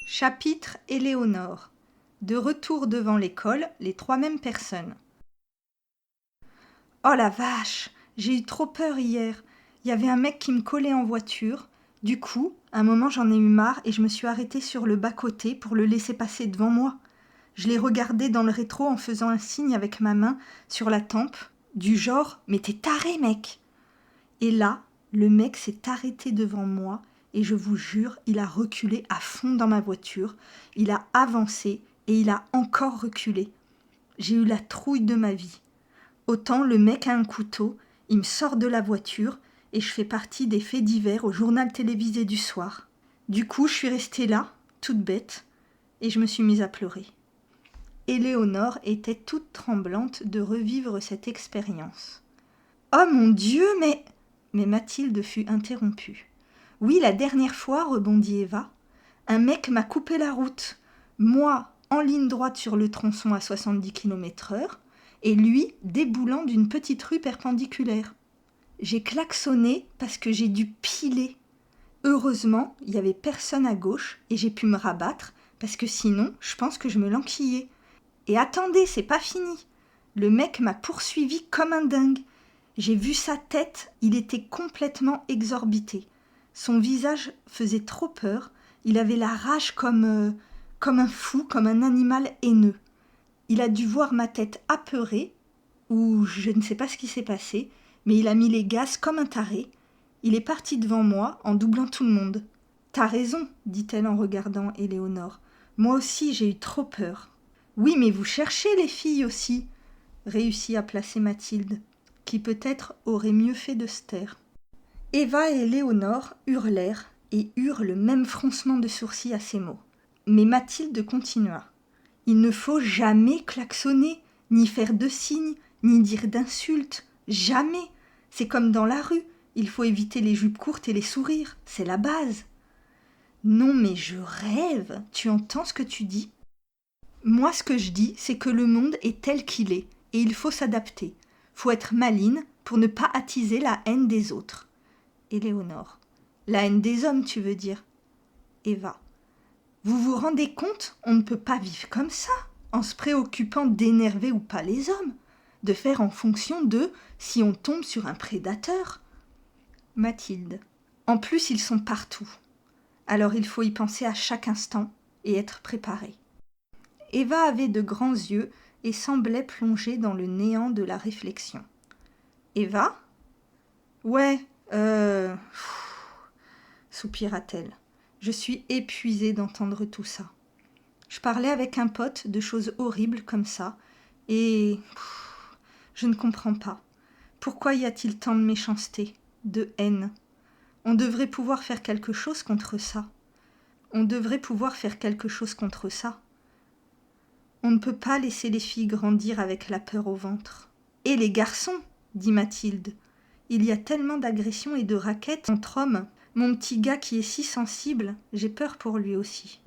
Chapitre Éléonore. De retour devant l'école, les trois mêmes personnes. Oh la vache, j'ai eu trop peur hier. Il y avait un mec qui me collait en voiture. Du coup, à un moment j'en ai eu marre et je me suis arrêtée sur le bas-côté pour le laisser passer devant moi. Je l'ai regardé dans le rétro en faisant un signe avec ma main sur la tempe, du genre « Mais t'es taré, mec !» Et là, le mec s'est arrêté devant moi et je vous jure, il a reculé à fond dans ma voiture, il a avancé et il a encore reculé. J'ai eu la trouille de ma vie. Autant le mec a un couteau, il me sort de la voiture et je fais partie des faits divers au journal télévisé du soir. Du coup, je suis restée là, toute bête, et je me suis mise à pleurer. Éléonore était toute tremblante de revivre cette expérience. « Oh mon Dieu, mais... » Mais Mathilde fut interrompue. « Oui, la dernière fois, rebondit Eva, un mec m'a coupé la route. Moi, en ligne droite sur le tronçon à 70 km/h, et lui, déboulant d'une petite rue perpendiculaire. J'ai klaxonné parce que j'ai dû piler. Heureusement, il n'y avait personne à gauche et j'ai pu me rabattre parce que sinon, je pense que je me l'enquillais. Et attendez, c'est pas fini. Le mec m'a poursuivi comme un dingue. J'ai vu sa tête, il était complètement exorbité. Son visage faisait trop peur, il avait la rage comme un fou, comme un animal haineux. Il a dû voir ma tête apeurée, ou je ne sais pas ce qui s'est passé, mais il a mis les gaz comme un taré. Il est parti devant moi en doublant tout le monde. « T'as raison, dit-elle en regardant Éléonore. Moi aussi j'ai eu trop peur. »« Oui, mais vous cherchez les filles aussi, » réussit à placer Mathilde, qui peut-être aurait mieux fait de se taire. Eva et Éléonore hurlèrent et eurent le même froncement de sourcils à ces mots. Mais Mathilde continua. « Il ne faut jamais klaxonner, ni faire de signes, ni dire d'insultes. Jamais. C'est comme dans la rue. Il faut éviter les jupes courtes et les sourires. C'est la base. »« Non, mais je rêve. Tu entends ce que tu dis ? » ?»« Moi, ce que je dis, c'est que le monde est tel qu'il est, et il faut s'adapter. Faut être maligne pour ne pas attiser la haine des autres. » Éléonore. « La haine des hommes, tu veux dire ? » Eva. « Vous vous rendez compte, on ne peut pas vivre comme ça, en se préoccupant d'énerver ou pas les hommes, de faire en fonction de si on tombe sur un prédateur. » Mathilde. « En plus, ils sont partout. Alors il faut y penser à chaque instant et être préparé. » Eva avait de grands yeux et semblait plongée dans le néant de la réflexion. Eva ? Ouais, soupira-t-elle. Je suis épuisée d'entendre tout ça. Je parlais avec un pote de choses horribles comme ça, et je ne comprends pas. Pourquoi y a-t-il tant de méchanceté, de haine ? On devrait pouvoir faire quelque chose contre ça. On devrait pouvoir faire quelque chose contre ça. On ne peut pas laisser les filles grandir avec la peur au ventre. Et les garçons, dit Mathilde. Il y a tellement d'agressions et de raquettes entre hommes. Mon petit gars qui est si sensible, j'ai peur pour lui aussi.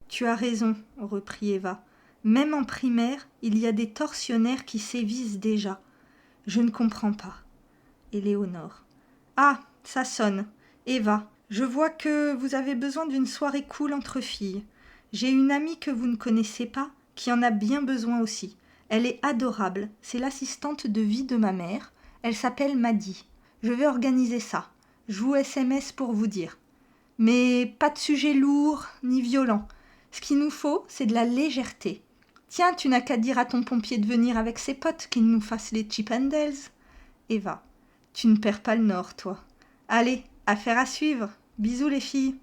Tu as raison, reprit Eva. Même en primaire, il y a des tortionnaires qui sévissent déjà. Je ne comprends pas. Éléonore. Ah, ça sonne. Eva, je vois que vous avez besoin d'une soirée cool entre filles. J'ai une amie que vous ne connaissez pas, qui en a bien besoin aussi. Elle est adorable, c'est l'assistante de vie de ma mère. Elle s'appelle Maddy. Je vais organiser ça. Je vous SMS pour vous dire. Mais pas de sujet lourd ni violent. Ce qu'il nous faut, c'est de la légèreté. Tiens, tu n'as qu'à dire à ton pompier de venir avec ses potes, qu'il nous fasse les Chippendales. Eva, tu ne perds pas le nord, toi. Allez, affaire à suivre. Bisous les filles.